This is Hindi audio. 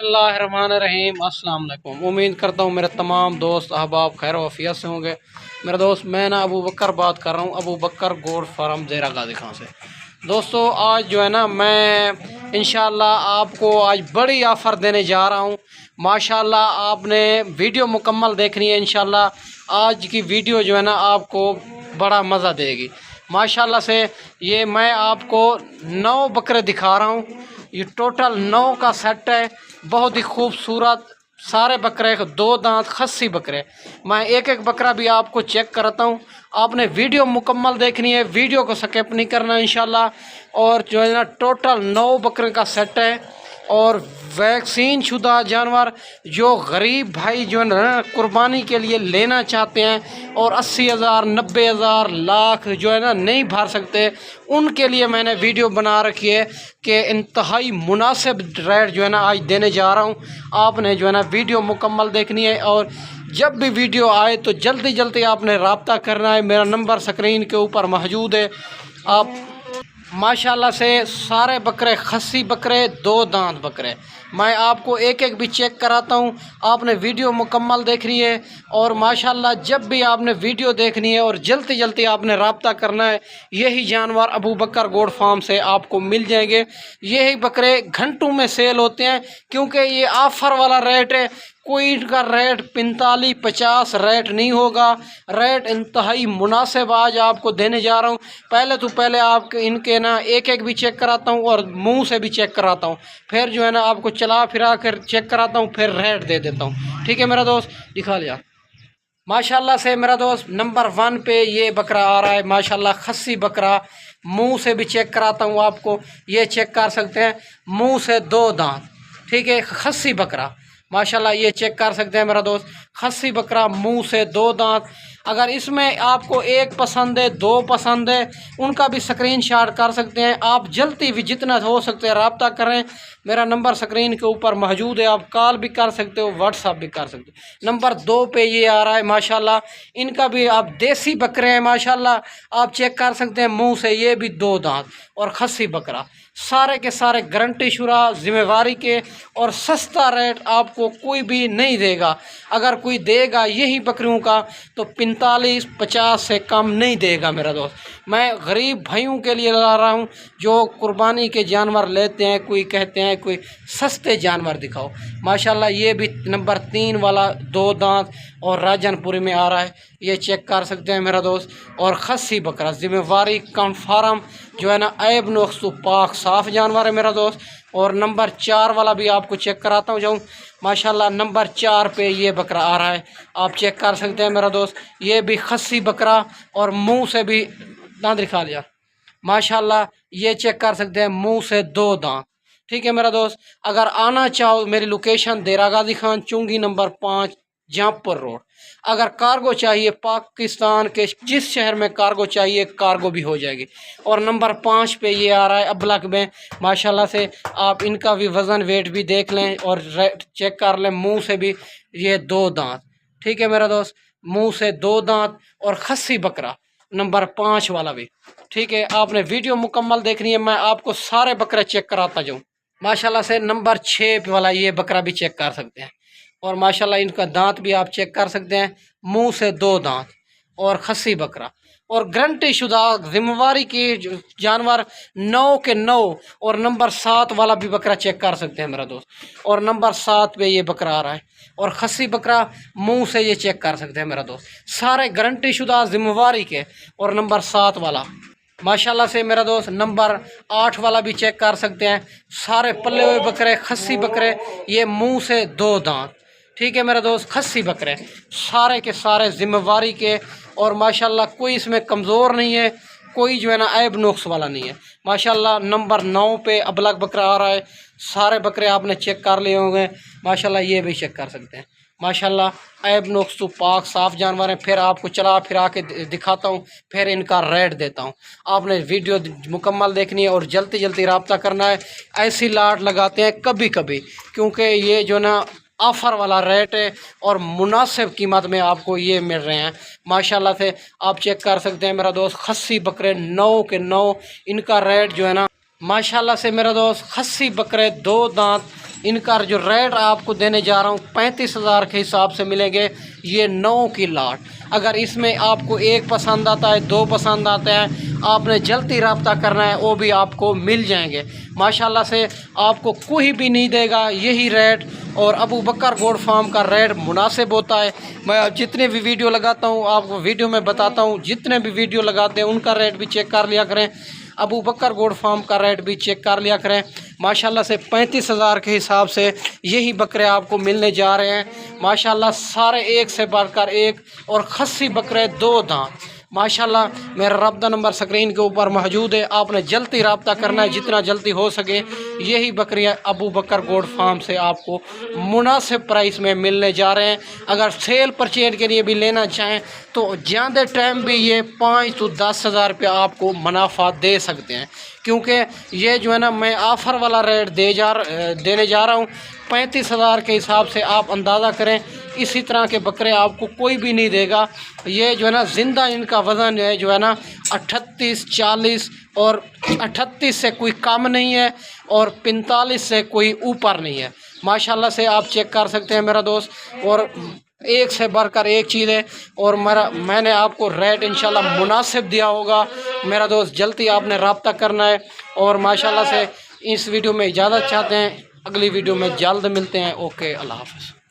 बिस्मिल्लाहिर्रहमानिर्रहीम। अस्सलाम वालेकुम। उम्मीद करता हूँ मेरे तमाम दोस्त अहबाब खैर वफ़ियत से होंगे। मेरे दोस्त मैं ना अबू बकर बात कर रहा हूँ, अबू बकर गोट फार्म ज़ेरा गाज़ी खां से। दोस्तों आज जो है ना मैं इंशाअल्लाह आपको आज बड़ी ऑफ़र देने जा रहा हूँ। माशाअल्लाह आपने वीडियो मुकम्मल देखनी है। इंशाअल्लाह आज की वीडियो जो है ना आपको बड़ा मज़ा देगी माशाअल्लाह से। ये मैं आपको 9 बकरे दिखा रहा हूँ। ये टोटल 9 का सेट है, बहुत ही खूबसूरत सारे बकरे, 2 दांत खस्सी बकरे। मैं एक एक बकरा भी आपको चेक करता हूँ। आपने वीडियो मुकम्मल देखनी है, वीडियो को स्किप नहीं करना इंशाल्लाह। और जो है ना टोटल 9 बकरे का सेट है और वैक्सीन शुदा जानवर जो गरीब भाई जो है ना कुर्बानी के लिए लेना चाहते हैं और 80,000 90,000 लाख जो है ना नहीं भर सकते, उनके लिए मैंने वीडियो बना रखी है कि इंतहाई मुनासिब रेट जो है ना आज देने जा रहा हूँ। आपने जो है ना वीडियो मुकम्मल देखनी है और जब भी वीडियो आए तो जल्दी जल्दी आपने रब्ता करना है। मेरा नंबर स्क्रीन के ऊपर मौजूद है। आप माशाल्लाह से सारे बकरे खस्सी बकरे, 2 दांत बकरे, मैं आपको एक एक भी चेक कराता हूँ। आपने वीडियो मुकम्मल देखनी है और माशाल्लाह जब भी आपने वीडियो देखनी है और जल्दी जल्दी आपने रब्ता करना है। यही जानवर अबू बकर गोट फार्म से आपको मिल जाएंगे। यही बकरे घंटों में सेल होते हैं क्योंकि ये ऑफ़र वाला रेट है। कोई इनका रेट 45-50 रेट नहीं होगा। रेट इंतहाई मुनासिब आज आपको देने जा रहा हूँ। पहले आप इनके ना एक एक भी चेक कराता हूँ और मुंह से भी चेक कराता हूँ, फिर जो है ना आपको चला फिरा कर चेक कराता हूँ, फिर रेट दे देता हूँ। ठीक है मेरा दोस्त, दिखा लिया। माशाल्लाह से मेरा दोस्त नंबर 1 पे ये बकरा आ रहा है। माशाल्लाह खस्सी बकरा, मुंह से भी चेक कराता हूँ आपको, ये चेक कर सकते हैं, मुंह से 2 दांत। ठीक है, खस्सी बकरा माशाल्लाह ये चेक कर सकते हैं मेरा दोस्त, खस्सी बकरा मुंह से 2 दांत। अगर इसमें आपको एक पसंद है, 2 पसंद है, उनका भी स्क्रीनशॉट कर सकते हैं। आप जल्दी भी जितना हो सकते हैं रब्ता करें। मेरा नंबर स्क्रीन के ऊपर मौजूद है, आप कॉल भी कर सकते हो, व्हाट्सअप भी कर सकते हो। नंबर 2 पे ये आ रहा है माशाल्लाह, इनका भी आप देसी बकरे हैं माशाल्लाह, आप चेक कर सकते हैं मुंह से, ये भी 2 दांत और खस्सी बकरा, सारे के सारे गारंटी शुरा जिम्मेवारी के और सस्ता रेट आपको कोई भी नहीं देगा। अगर कोई देगा यही बकरियों का तो 45-50 से कम नहीं देगा मेरा दोस्त। मैं गरीब भाइयों के लिए ला रहा हूँ जो कुर्बानी के जानवर लेते हैं, कोई कहते हैं कोई सस्ते जानवर दिखाओ। माशाल्लाह ये भी नंबर 3 वाला 2 दांत और राजनपुरी में आ रहा है, ये चेक कर सकते हैं मेरा दोस्त। और खस्सी बकरा जिम्मेवारी कन्फर्म जो है ना ऐब नुक्स पाक साफ़ जानवर है मेरा दोस्त। और नंबर 4 वाला भी आपको चेक कराता हूँ जाऊँ। माशाल्लाह नंबर 4 पे ये बकरा आ रहा है, आप चेक कर सकते हैं मेरा दोस्त। ये भी खस्सी बकरा और मुंह से भी दांत दिखा लिया। माशाल्लाह ये चेक कर सकते हैं, मुंह से 2 दांत। ठीक है मेरा दोस्त, अगर आना चाहो मेरी लोकेशन ज़ेरा गाज़ी खां, चुंगी नंबर 5, जहाँपुर रोड। अगर कार्गो चाहिए पाकिस्तान के जिस शहर में कार्गो चाहिए, कार्गो भी हो जाएगी। और नंबर 5 पे ये आ रहा है अबलग में। माशाल्लाह से आप इनका भी वज़न वेट भी देख लें और रेट चेक कर लें। मुंह से भी ये 2 दांत। ठीक है मेरा दोस्त, मुंह से 2 दांत और खस्सी बकरा नंबर 5 वाला भी। ठीक है, आपने वीडियो मुकम्मल देखनी है, मैं आपको सारे बकरे चेक कराता जाऊँ। माशाल्लाह से नंबर 6 वाला ये बकरा भी चेक कर सकते हैं और माशाल्लाह इनका दांत भी आप चेक कर सकते हैं, मुंह से 2 दांत और खस्सी बकरा और गारंटी शुदा जिम्मेवारी की जानवर 9 के 9। और नंबर 7 वाला भी बकरा चेक कर सकते हैं मेरा दोस्त, और नंबर 7 पे ये बकरा आ रहा है और खस्सी बकरा मुंह से ये चेक कर सकते हैं मेरा दोस्त, सारे गारंटी शुदा जिम्मेवारी के। और नंबर 7 वाला माशाल्लाह से मेरा दोस्त नंबर 8 वाला भी चेक कर सकते हैं, सारे पल्ले हुए बकरे खस्सी बकरे, ये मुंह से 2 दांत। ठीक है मेरा दोस्त, खस्सी बकरे सारे के सारे जिम्मेवारी के और माशाल्लाह कोई इसमें कमज़ोर नहीं है, कोई जो है ना ऐब नुक्स वाला नहीं है। माशाल्लाह नंबर 9 पे अबलग बकरा आ रहा है, सारे बकरे आपने चेक कर लिए होंगे। माशाल्लाह ये भी चेक कर सकते हैं, माशाल्लाह ऐब नुक्स तो पाक साफ़ जानवर हैं। फिर आपको चला फिरा के दिखाता हूँ, फिर इनका रेट देता हूँ। आपने वीडियो मुकम्मल देखनी है और जल्दी जल्दी रब्ता करना है। ऐसी लाट लगाते हैं कभी कभी क्योंकि ये जो ना ऑफ़र वाला रेट है और मुनासिब कीमत में आपको ये मिल रहे हैं। माशाल्लाह से आप चेक कर सकते हैं मेरा दोस्त, खस्सी बकरे 9 के 9, इनका रेट जो है ना माशाल्लाह से मेरा दोस्त खस्सी बकरे 2 दांत, इनका जो रेट आपको देने जा रहा हूँ 35,000 के हिसाब से मिलेंगे। ये 9 की लाट। अगर इसमें आपको एक पसंद आता है, 2 पसंद आते हैं, आपने जल्दी रब्ता करना है, वो भी आपको मिल जाएंगे। माशाल्लाह से आपको कोई भी नहीं देगा यही रेट। और अबू बकर गोट फार्म का रेट मुनासिब होता है। मैं जितने भी वीडियो लगाता हूँ आपको वीडियो में बताता हूँ, जितने भी वीडियो लगाते हैं उनका रेट भी चेक कर लिया करें। अबू बकर गोट फार्म का रेट भी चेक कर लिया करें। माशाल्लाह से 35,000 के हिसाब से यही बकरे आपको मिलने जा रहे हैं। माशाल्लाह सारे एक से बढ़कर एक, और खस्सी बकरे 2 दांत। माशाल्लाह मेरा रब्ता नंबर स्क्रीन के ऊपर मौजूद है, आपने जल्दी रब्ता करना है जितना जल्दी हो सके। यही बकरियां अबू बकर गोट फार्म से आपको मुनासिब प्राइस में मिलने जा रहे हैं। अगर सेल परचेज के लिए भी लेना चाहें तो ज़्यादा टाइम भी ये 5 तो 10,000 रुपया आपको मुनाफा दे सकते हैं, क्योंकि ये जो है ना मैं ऑफ़र वाला रेट देने जा रहा हूँ 35,000 के हिसाब से। आप अंदाज़ा करें, इसी तरह के बकरे आपको कोई भी नहीं देगा। ये जो है ना ज़िंदा इनका वज़न है जो है ना 38, 40 और 38 से कोई कम नहीं है और 45 से कोई ऊपर नहीं है। माशाल्लाह से आप चेक कर सकते हैं मेरा दोस्त। और एक से बढ़कर एक चीज़ है, और मैंने आपको रेट इंशाल्लाह मुनासिब दिया होगा मेरा दोस्त। जल्दी आपने रब्ता करना है। और माशाल्लाह से इस वीडियो में इजाज़त चाहते हैं, अगली वीडियो में जल्द मिलते हैं। ओके, अल्लाह हाफ़िज़।